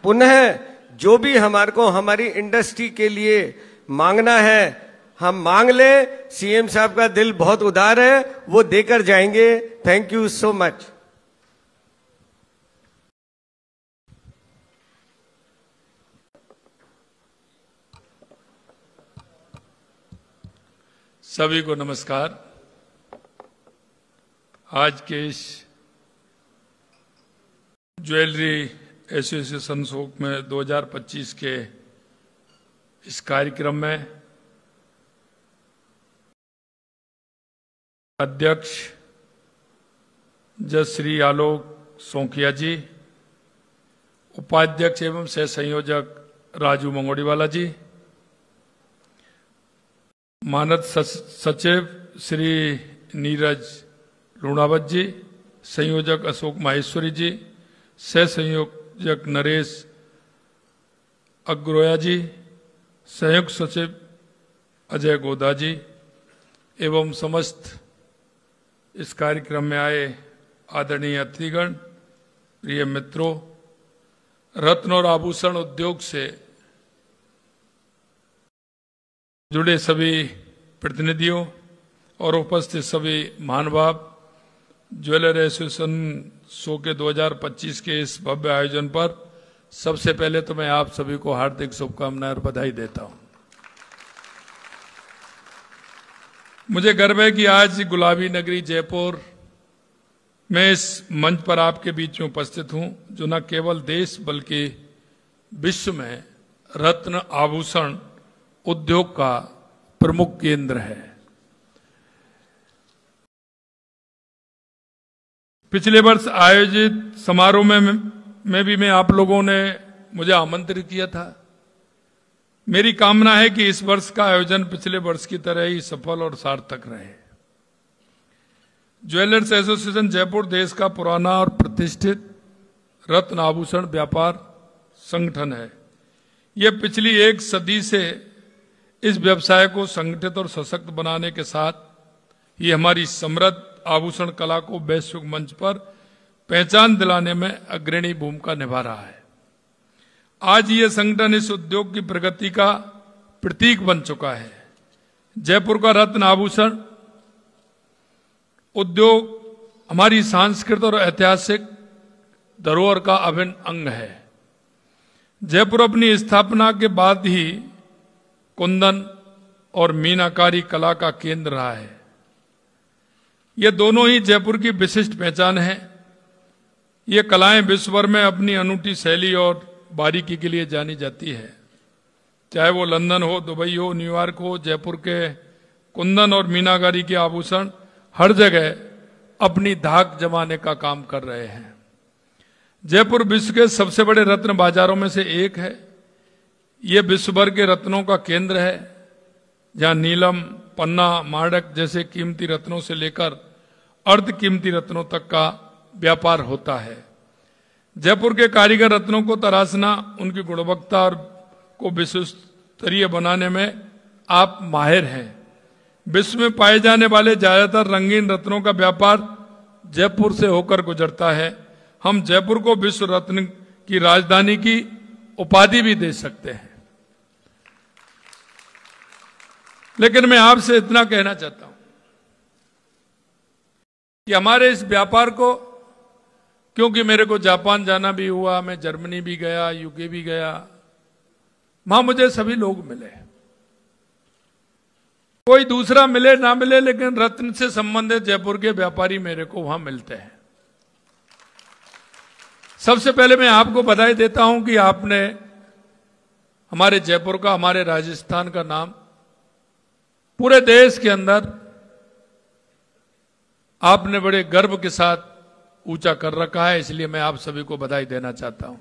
पुनः जो भी हमारे को हमारी इंडस्ट्री के लिए मांगना है हम मांग ले। सीएम साहब का दिल बहुत उदार है, वो देकर जाएंगे। Thank you so much. सभी को नमस्कार। आज के इस ज्वेलरी एसोसिएशन शोक में 2025 के इस कार्यक्रम में अध्यक्ष जज श्री आलोक सोंकिया जी, उपाध्यक्ष एवं सह संयोजक राजू मंगोड़ीवाला जी, मानद सचिव श्री नीरज लूणावत जी, संयोजक अशोक माहेश्वरी जी, सह संयोजक नरेश अग्रोया जी, संयुक्त सचिव अजय गोदा जी एवं समस्त इस कार्यक्रम में आए आदरणीय अतिथिगण, प्रिय मित्रों, रत्न और आभूषण उद्योग से जुड़े सभी प्रतिनिधियों और उपस्थित सभी महानुभाव, ज्वेलर एसोसिएशन शो के 2025 के इस भव्य आयोजन पर सबसे पहले तो मैं आप सभी को हार्दिक शुभकामनाएं और बधाई देता हूं। मुझे गर्व है कि आज गुलाबी नगरी जयपुर में इस मंच पर आपके बीच में उपस्थित हूं, जो न केवल देश बल्कि विश्व में रत्न आभूषण उद्योग का प्रमुख केंद्र है। पिछले वर्ष आयोजित समारोह में भी मैं आप लोगों ने मुझे आमंत्रित किया था। मेरी कामना है कि इस वर्ष का आयोजन पिछले वर्ष की तरह ही सफल और सार्थक रहे। ज्वेलर्स एसोसिएशन जयपुर देश का पुराना और प्रतिष्ठित रत्न आभूषण व्यापार संगठन है। यह पिछली एक सदी से इस व्यवसाय को संगठित और सशक्त बनाने के साथ ये हमारी समृद्ध आभूषण कला को वैश्विक मंच पर पहचान दिलाने में अग्रणी भूमिका निभा रहा है। आज ये संगठन इस उद्योग की प्रगति का प्रतीक बन चुका है। जयपुर का रत्न आभूषण उद्योग हमारी सांस्कृतिक और ऐतिहासिक धरोहर का अभिन्न अंग है। जयपुर अपनी स्थापना के बाद ही कुंदन और मीनाकारी कला का केंद्र रहा है। ये दोनों ही जयपुर की विशिष्ट पहचान है। ये कलाएं विश्व भर में अपनी अनूठी शैली और बारीकी के लिए जानी जाती है। चाहे वो लंदन हो, दुबई हो, न्यूयॉर्क हो, जयपुर के कुंदन और मीनाकारी के आभूषण हर जगह अपनी धाक जमाने का काम कर रहे हैं। जयपुर विश्व के सबसे बड़े रत्न बाजारों में से एक है। ये विश्व भर के रत्नों का केंद्र है, जहां नीलम, पन्ना, माणक जैसे कीमती रत्नों से लेकर अर्ध कीमती रत्नों तक का व्यापार होता है। जयपुर के कारीगर रत्नों को तराशना, उनकी गुणवत्ता और को विश्व स्तरीय बनाने में आप माहिर हैं। विश्व में पाए जाने वाले ज्यादातर रंगीन रत्नों का व्यापार जयपुर से होकर गुजरता है। हम जयपुर को विश्व रत्न की राजधानी की उपाधि भी दे सकते हैं। लेकिन मैं आपसे इतना कहना चाहता हूं कि हमारे इस व्यापार को, क्योंकि मेरे को जापान जाना भी हुआ, मैं जर्मनी भी गया, यूके भी गया, वहां मुझे सभी लोग मिले। कोई दूसरा मिले ना मिले, लेकिन रत्न से संबंधित जयपुर के व्यापारी मेरे को वहां मिलते हैं। सबसे पहले मैं आपको बधाई देता हूं कि आपने हमारे जयपुर का, हमारे राजस्थान का नाम पूरे देश के अंदर आपने बड़े गर्व के साथ ऊंचा कर रखा है। इसलिए मैं आप सभी को बधाई देना चाहता हूं।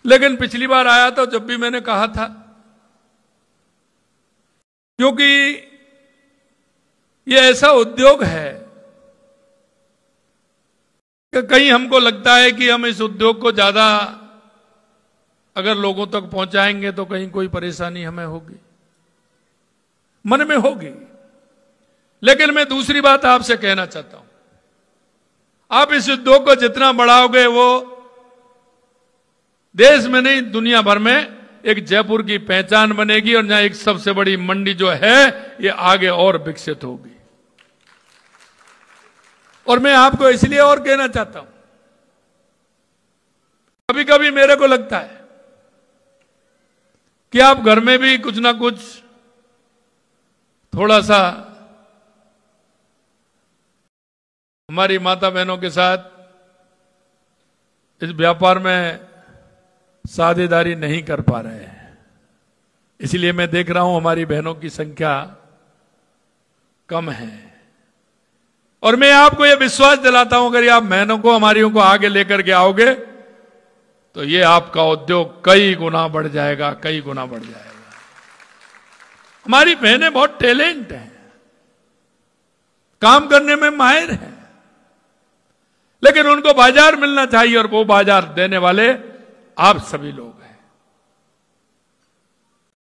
लेकिन पिछली बार आया तो जब भी मैंने कहा था, क्योंकि ये ऐसा उद्योग है कि कहीं हमको लगता है कि हम इस उद्योग को ज्यादा अगर लोगों तक पहुंचाएंगे तो कहीं कोई परेशानी हमें होगी, मन में होगी। लेकिन मैं दूसरी बात आपसे कहना चाहता हूं, आप इस उद्योग को जितना बढ़ाओगे वो देश में नहीं दुनिया भर में एक जयपुर की पहचान बनेगी और यहाँ एक सबसे बड़ी मंडी जो है ये आगे और विकसित होगी। और मैं आपको इसलिए और कहना चाहता हूं, कभी कभी मेरे को लगता है कि आप घर में भी कुछ ना कुछ थोड़ा सा हमारी माता बहनों के साथ इस व्यापार में साझेदारी नहीं कर पा रहे हैं। इसलिए मैं देख रहा हूं हमारी बहनों की संख्या कम है। और मैं आपको यह विश्वास दिलाता हूं, अगर आप बहनों को हमारियों को आगे लेकर के आओगे तो ये आपका उद्योग कई गुना बढ़ जाएगा, कई गुना बढ़ जाएगा। हमारी बहनें बहुत टैलेंट हैं, काम करने में माहिर हैं, लेकिन उनको बाजार मिलना चाहिए और वो बाजार देने वाले आप सभी लोग हैं।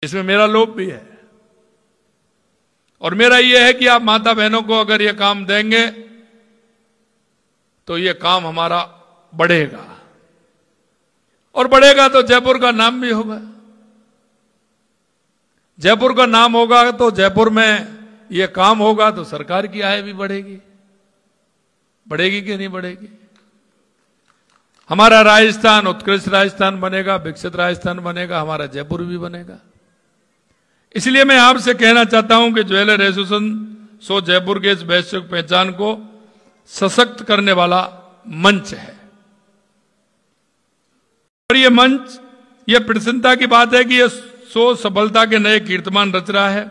इसमें मेरा लोभ भी है और मेरा यह है कि आप माता बहनों को अगर ये काम देंगे तो ये काम हमारा बढ़ेगा और बढ़ेगा तो जयपुर का नाम भी होगा। जयपुर का नाम होगा तो जयपुर में ये काम होगा तो सरकार की आय भी बढ़ेगी। बढ़ेगी कि नहीं बढ़ेगी? हमारा राजस्थान उत्कृष्ट राजस्थान बनेगा, विकसित राजस्थान बनेगा, हमारा जयपुर भी बनेगा। इसलिए मैं आपसे कहना चाहता हूं कि ज्वेलर एसोसिएशन सो जयपुर के इस वैश्विक पहचान को सशक्त करने वाला मंच है और ये मंच, ये प्रसन्नता की बात है कि ये सो सफलता के नए कीर्तिमान रच रहा है।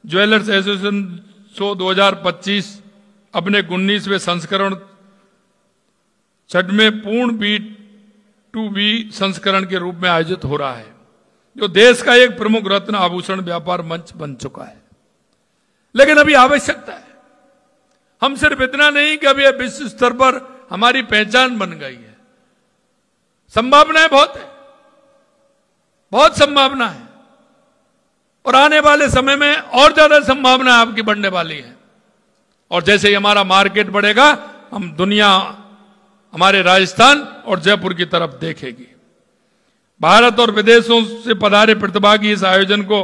ज्वेलर्स एसोसिएशन सो 2025 अपने 19वें संस्करण 6वें पूर्ण B2B संस्करण के रूप में आयोजित हो रहा है, जो देश का एक प्रमुख रत्न आभूषण व्यापार मंच बन चुका है। लेकिन अभी आवश्यकता है, हम सिर्फ इतना नहीं कि अभी विश्व स्तर पर हमारी पहचान बन गई है, संभावनाएं बहुत है, बहुत संभावना है और आने वाले समय में और ज्यादा संभावना आपकी बढ़ने वाली है। और जैसे ही हमारा मार्केट बढ़ेगा, हम दुनिया हमारे राजस्थान और जयपुर की तरफ देखेगी। भारत और विदेशों से पधारे प्रतिभागी इस आयोजन को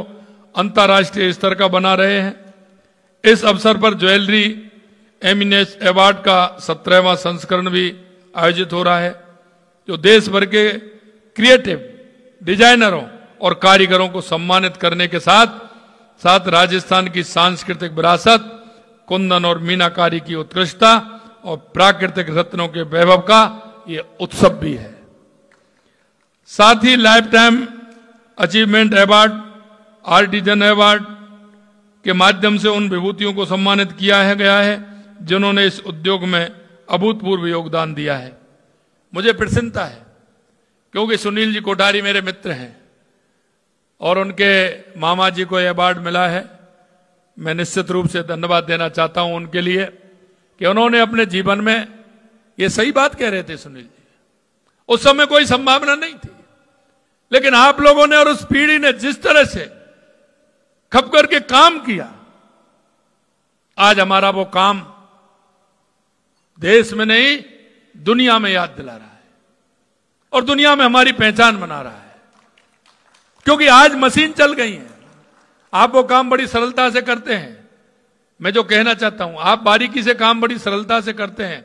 अंतर्राष्ट्रीय स्तर का बना रहे हैं। इस अवसर पर ज्वेलरी एमिनेस अवार्ड का 17वां संस्करण भी आयोजित हो रहा है, जो देश भर के क्रिएटिव डिजाइनरों और कारीगरों को सम्मानित करने के साथ साथ राजस्थान की सांस्कृतिक विरासत, कुंदन और मीनाकारी की उत्कृष्टता और प्राकृतिक रत्नों के वैभव का ये उत्सव भी है। साथ ही life time achievement award, artisan award के माध्यम से उन विभूतियों को सम्मानित किया गया है जिन्होंने इस उद्योग में अभूतपूर्व योगदान दिया है। मुझे प्रसन्नता है क्योंकि सुनील जी कोठारी मेरे मित्र हैं और उनके मामा जी को यह अवार्ड मिला है। मैं निश्चित रूप से धन्यवाद देना चाहता हूं उनके लिए कि उन्होंने अपने जीवन में, ये सही बात कह रहे थे सुनील जी, उस समय कोई संभावना नहीं थी, लेकिन आप लोगों ने और उस पीढ़ी ने जिस तरह से खप करके काम किया, आज हमारा वो काम देश में नहीं दुनिया में याद दिला रहा है और दुनिया में हमारी पहचान बना रहा है। क्योंकि आज मशीन चल गई है, आप वो काम बड़ी सरलता से करते हैं। मैं जो कहना चाहता हूं, आप बारीकी से काम बड़ी सरलता से करते हैं।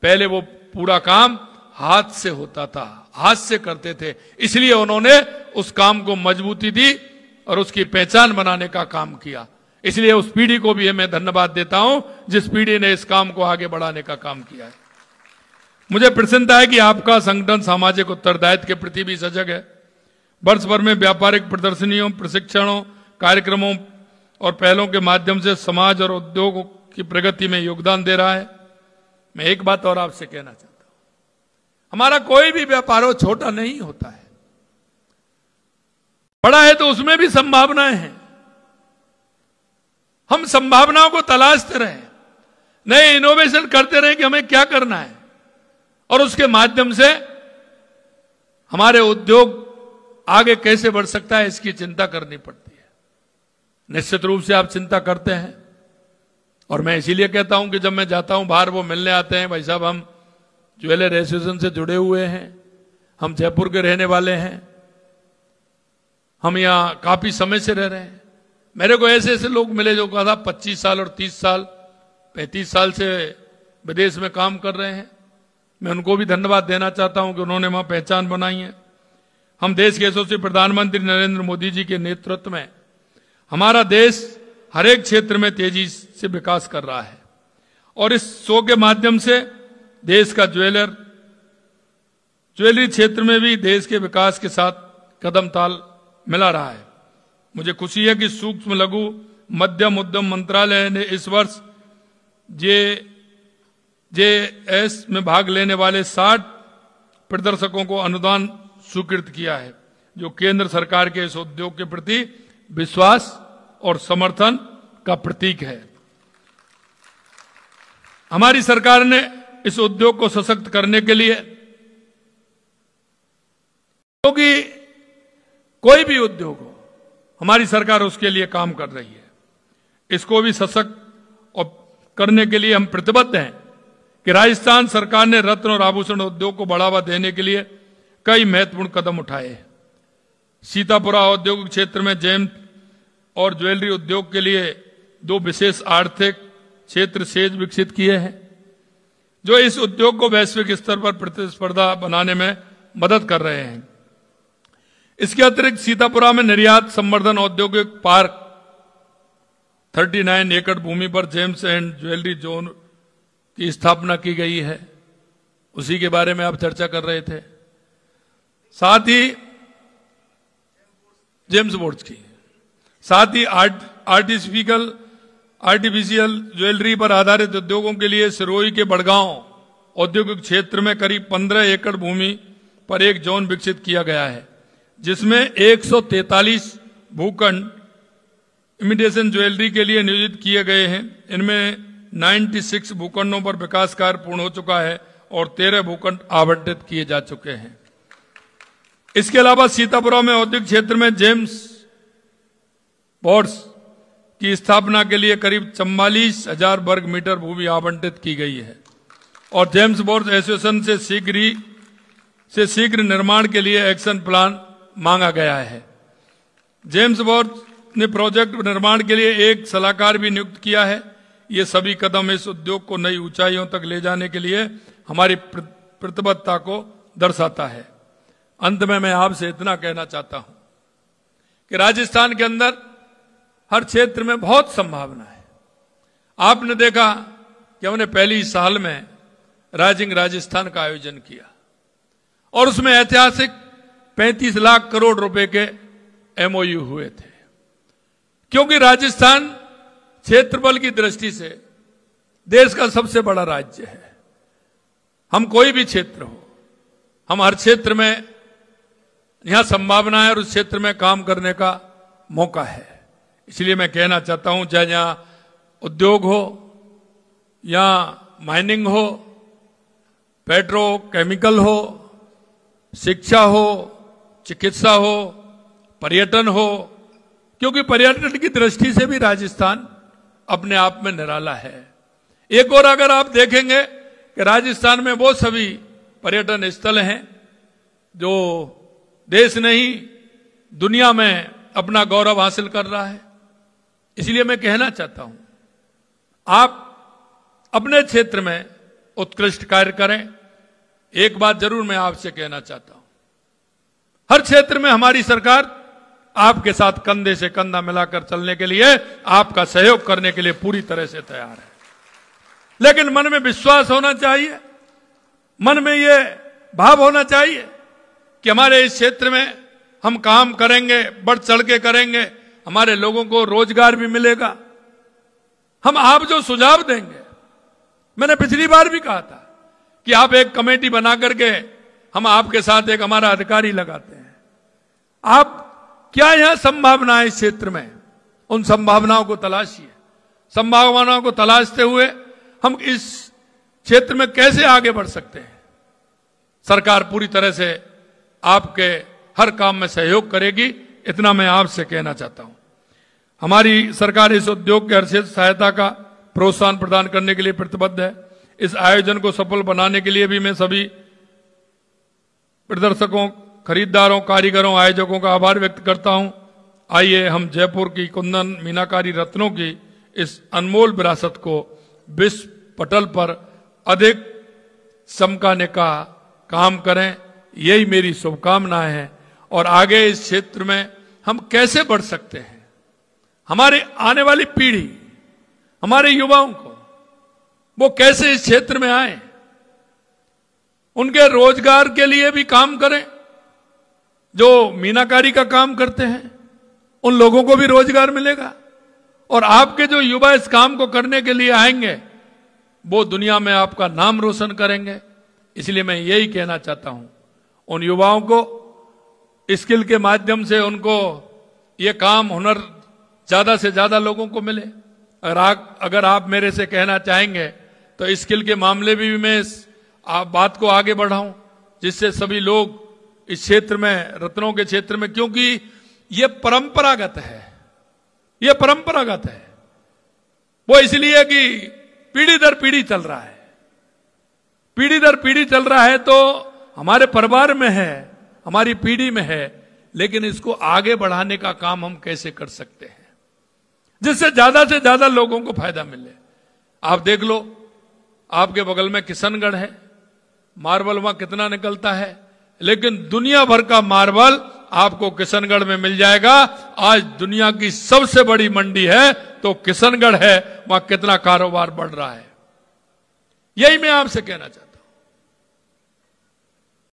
पहले वो पूरा काम हाथ से होता था, हाथ से करते थे, इसलिए उन्होंने उस काम को मजबूती दी और उसकी पहचान बनाने का काम किया। इसलिए उस पीढ़ी को भी मैं धन्यवाद देता हूं जिस पीढ़ी ने इस काम को आगे बढ़ाने का काम किया है। मुझे प्रसन्नता है कि आपका संगठन सामाजिक उत्तरदायित्व के प्रति भी सजग है। वर्ष भर में व्यापारिक प्रदर्शनियों, प्रशिक्षणों, कार्यक्रमों और पहलों के माध्यम से समाज और उद्योग की प्रगति में योगदान दे रहा है। मैं एक बात और आपसे कहना चाहता हूं, हमारा कोई भी व्यापार हो छोटा नहीं होता है, बड़ा है तो उसमें भी संभावनाएं हैं। हम संभावनाओं को तलाशते रहें, नए इनोवेशन करते रहें कि हमें क्या करना है और उसके माध्यम से हमारे उद्योग आगे कैसे बढ़ सकता है, इसकी चिंता करनी पड़ती है। निश्चित रूप से आप चिंता करते हैं और मैं इसीलिए कहता हूं कि जब मैं जाता हूं बाहर, वो मिलने आते हैं, भाई साहब हम ज्वेलर एसोसिएशन से जुड़े हुए हैं, हम जयपुर के रहने वाले हैं, हम यहां काफी समय से रह रहे हैं। मेरे को ऐसे ऐसे लोग मिले जो कहा था 25 साल और 30 साल 35 साल से विदेश में काम कर रहे हैं। मैं उनको भी धन्यवाद देना चाहता हूं कि उन्होंने वहां पहचान बनाई है। हम देश के यशस्वी प्रधानमंत्री नरेंद्र मोदी जी के नेतृत्व में हमारा देश हर एक क्षेत्र में तेजी से विकास कर रहा है और इस शो के माध्यम से देश का ज्वेलरी क्षेत्र में भी देश के विकास के साथ कदम ताल मिला रहा है। मुझे खुशी है कि सूक्ष्म लघु मध्यम उद्यम मंत्रालय ने इस वर्ष जेएस में भाग लेने वाले 60 प्रदर्शकों को अनुदान स्वीकृत किया है, जो केंद्र सरकार के इस उद्योग के प्रति विश्वास और समर्थन का प्रतीक है। हमारी सरकार ने इस उद्योग को सशक्त करने के लिए, क्योंकि कोई भी उद्योग हो हमारी सरकार उसके लिए काम कर रही है, इसको भी सशक्त और करने के लिए हम प्रतिबद्ध हैं कि राजस्थान सरकार ने रत्न और आभूषण उद्योग को बढ़ावा देने के लिए कई महत्वपूर्ण कदम उठाए। सीतापुरा औद्योगिक क्षेत्र में जेम्स और ज्वेलरी उद्योग के लिए 2 विशेष आर्थिक क्षेत्र सेज विकसित किए हैं, जो इस उद्योग को वैश्विक स्तर पर प्रतिस्पर्धा बनाने में मदद कर रहे हैं। इसके अतिरिक्त सीतापुरा में निर्यात संवर्धन औद्योगिक पार्क 39 एकड़ भूमि पर जेम्स एंड ज्वेलरी जोन की स्थापना की गई है, उसी के बारे में आप चर्चा कर रहे थे। साथ ही जेम्स बोर्ड्स की, साथ ही आर्टिफिशियल ज्वेलरी पर आधारित उद्योगों के लिए सिरोही के बड़गांव औद्योगिक क्षेत्र में करीब 15 एकड़ भूमि पर एक जोन विकसित किया गया है, जिसमें 143 भूखंड इमिटेशन ज्वेलरी के लिए नियोजित किए गए हैं। इनमें 96 भूखंडों पर विकास कार्य पूर्ण हो चुका है और 13 भूखंड आवंटित किए जा चुके हैं। इसके अलावा सीतापुरा में औद्योगिक क्षेत्र में जेम्स बोर्ड्स की स्थापना के लिए करीब 44,000 वर्ग मीटर भूमि आवंटित की गई है और जेम्स बोर्ड्स एसोसिएशन से शीघ्र निर्माण के लिए एक्शन प्लान मांगा गया है। जेम्स बोर्ड्स ने प्रोजेक्ट निर्माण के लिए एक सलाहकार भी नियुक्त किया है। ये सभी कदम इस उद्योग को नई ऊंचाइयों तक ले जाने के लिए हमारी प्रतिबद्धता को दर्शाता है। अंत में मैं आपसे इतना कहना चाहता हूं कि राजस्थान के अंदर हर क्षेत्र में बहुत संभावना है। आपने देखा कि हमने पहली साल में राइजिंग राजस्थान का आयोजन किया और उसमें ऐतिहासिक 35 लाख करोड़ रुपए के एमओयू हुए थे, क्योंकि राजस्थान क्षेत्रफल की दृष्टि से देश का सबसे बड़ा राज्य है। हम कोई भी क्षेत्र हो, हम हर क्षेत्र में यहां संभावना है और उस क्षेत्र में काम करने का मौका है। इसलिए मैं कहना चाहता हूं, चाहे यहां उद्योग हो या माइनिंग हो, पेट्रोकेमिकल हो, शिक्षा हो, चिकित्सा हो, पर्यटन हो, क्योंकि पर्यटन की दृष्टि से भी राजस्थान अपने आप में निराला है। एक और अगर आप देखेंगे कि राजस्थान में वो सभी पर्यटन स्थल हैं जो देश नहीं दुनिया में अपना गौरव हासिल कर रहा है। इसलिए मैं कहना चाहता हूं, आप अपने क्षेत्र में उत्कृष्ट कार्य करें। एक बात जरूर मैं आपसे कहना चाहता हूं, हर क्षेत्र में हमारी सरकार आपके साथ कंधे से कंधा मिलाकर चलने के लिए, आपका सहयोग करने के लिए पूरी तरह से तैयार है। लेकिन मन में विश्वास होना चाहिए, मन में यह भाव होना चाहिए कि हमारे इस क्षेत्र में हम काम करेंगे, बढ़ चढ़ के करेंगे, हमारे लोगों को रोजगार भी मिलेगा। हम आप जो सुझाव देंगे, मैंने पिछली बार भी कहा था कि आप एक कमेटी बना करके हम आपके साथ एक हमारा अधिकारी लगाते हैं। आप क्या यहां संभावनाएं इस क्षेत्र में, उन संभावनाओं को तलाशिए। संभावनाओं को तलाशते हुए हम इस क्षेत्र में कैसे आगे बढ़ सकते हैं। सरकार पूरी तरह से आपके हर काम में सहयोग करेगी, इतना मैं आपसे कहना चाहता हूं। हमारी सरकार इस उद्योग के हर क्षेत्र सहायता का प्रोत्साहन प्रदान करने के लिए प्रतिबद्ध है। इस आयोजन को सफल बनाने के लिए भी मैं सभी प्रदर्शकों, खरीदारों, कारीगरों, आयोजकों का आभार व्यक्त करता हूं। आइए हम जयपुर की कुंदन मीनाकारी रत्नों की इस अनमोल विरासत को विश्व पटल पर अधिक चमकाने का काम करें, यही मेरी शुभकामनाएं हैं। और आगे इस क्षेत्र में हम कैसे बढ़ सकते हैं, हमारे आने वाली पीढ़ी, हमारे युवाओं को वो कैसे इस क्षेत्र में आए, उनके रोजगार के लिए भी काम करें। जो मीनाकारी का काम करते हैं उन लोगों को भी रोजगार मिलेगा, और आपके जो युवा इस काम को करने के लिए आएंगे वो दुनिया में आपका नाम रोशन करेंगे। इसलिए मैं यही कहना चाहता हूं उन युवाओं को, स्किल के माध्यम से उनको ये काम, हुनर ज्यादा से ज्यादा लोगों को मिले। अगर आप मेरे से कहना चाहेंगे तो स्किल के मामले भी मैं आप बात को आगे बढ़ाऊं, जिससे सभी लोग इस क्षेत्र में, रत्नों के क्षेत्र में, क्योंकि ये परंपरागत है, ये परंपरागत है, वो इसलिए कि पीढ़ी दर पीढ़ी चल रहा है, पीढ़ी दर पीढ़ी चल रहा है, तो हमारे परिवार में है, हमारी पीढ़ी में है, लेकिन इसको आगे बढ़ाने का काम हम कैसे कर सकते हैं जिससे ज्यादा से ज्यादा लोगों को फायदा मिले। आप देख लो, आपके बगल में किशनगढ़ है, मार्बल वहां कितना निकलता है, लेकिन दुनिया भर का मार्बल आपको किशनगढ़ में मिल जाएगा। आज दुनिया की सबसे बड़ी मंडी है तो किशनगढ़ है, वहां कितना कारोबार बढ़ रहा है। यही मैं आपसे कहना चाहता हूं,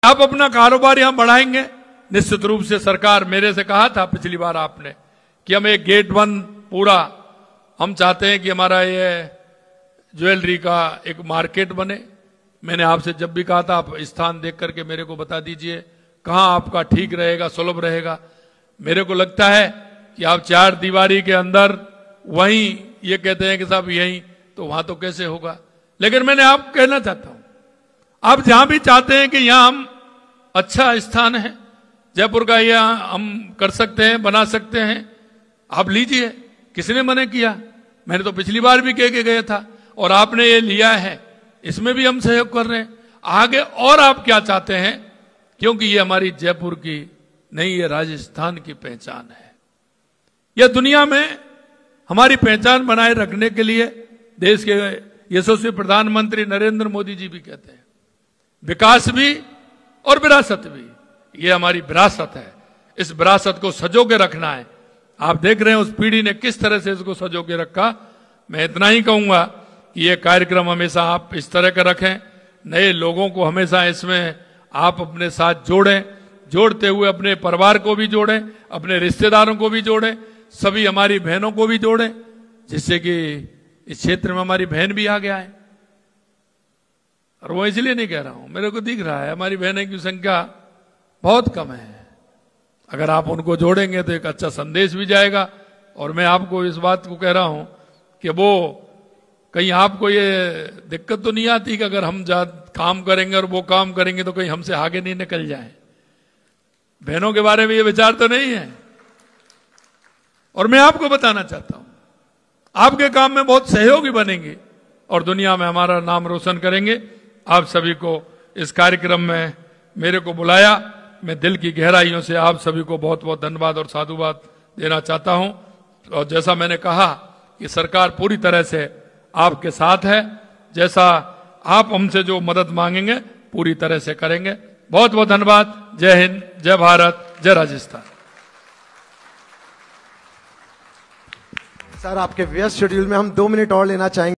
आप अपना कारोबार यहां बढ़ाएंगे, निश्चित रूप से सरकार, मेरे से कहा था पिछली बार आपने कि हम एक गेट 1 पूरा, हम चाहते हैं कि हमारा ये ज्वेलरी का एक मार्केट बने। मैंने आपसे जब भी कहा था, आप स्थान देख करके मेरे को बता दीजिए कहां आपका ठीक रहेगा, सुलभ रहेगा। मेरे को लगता है कि आप 4 दीवारी के अंदर वहीं ये कहते हैं कि साहब यहीं, तो वहां तो कैसे होगा। लेकिन मैंने आप कहना चाहता हूं, आप जहां भी चाहते हैं कि यहां हम अच्छा स्थान है, जयपुर का यहां हम कर सकते हैं, बना सकते हैं, आप लीजिए। किसने मना किया? मैंने तो पिछली बार भी कह के गया था, और आपने ये लिया है, इसमें भी हम सहयोग कर रहे हैं। आगे और आप क्या चाहते हैं, क्योंकि ये हमारी जयपुर की नहीं, ये राजस्थान की पहचान है। यह दुनिया में हमारी पहचान बनाए रखने के लिए देश के यशस्वी प्रधानमंत्री नरेंद्र मोदी जी भी कहते हैं, विकास भी और विरासत भी। ये हमारी विरासत है, इस विरासत को सजो के रखना है। आप देख रहे हैं उस पीढ़ी ने किस तरह से इसको सजो के रखा। मैं इतना ही कहूंगा कि ये कार्यक्रम हमेशा आप इस तरह का रखें, नए लोगों को हमेशा इसमें आप अपने साथ जोड़ें, जोड़ते हुए अपने परिवार को भी जोड़ें, अपने रिश्तेदारों को भी जोड़ें, सभी हमारी बहनों को भी जोड़ें, जिससे कि इस क्षेत्र में हमारी बहन भी आगे आए। और वो इसलिए नहीं कह रहा हूं, मेरे को दिख रहा है हमारी बहनों की संख्या बहुत कम है। अगर आप उनको जोड़ेंगे तो एक अच्छा संदेश भी जाएगा। और मैं आपको इस बात को कह रहा हूं कि वो कहीं आपको ये दिक्कत तो नहीं आती कि अगर हम काम करेंगे और वो काम करेंगे तो कहीं हमसे आगे नहीं निकल जाए। बहनों के बारे में ये विचार तो नहीं है। और मैं आपको बताना चाहता हूं, आपके काम में बहुत सहयोगी बनेंगे और दुनिया में हमारा नाम रोशन करेंगे। आप सभी को इस कार्यक्रम में मेरे को बुलाया, मैं दिल की गहराइयों से आप सभी को बहुत बहुत धन्यवाद और साधुवाद देना चाहता हूं। और जैसा मैंने कहा कि सरकार पूरी तरह से आपके साथ है, जैसा आप हमसे जो मदद मांगेंगे पूरी तरह से करेंगे। बहुत बहुत धन्यवाद। जय हिंद, जय भारत, जय राजस्थान। सर, आपके व्यस्त शेड्यूल में हम 2 मिनट और लेना चाहेंगे।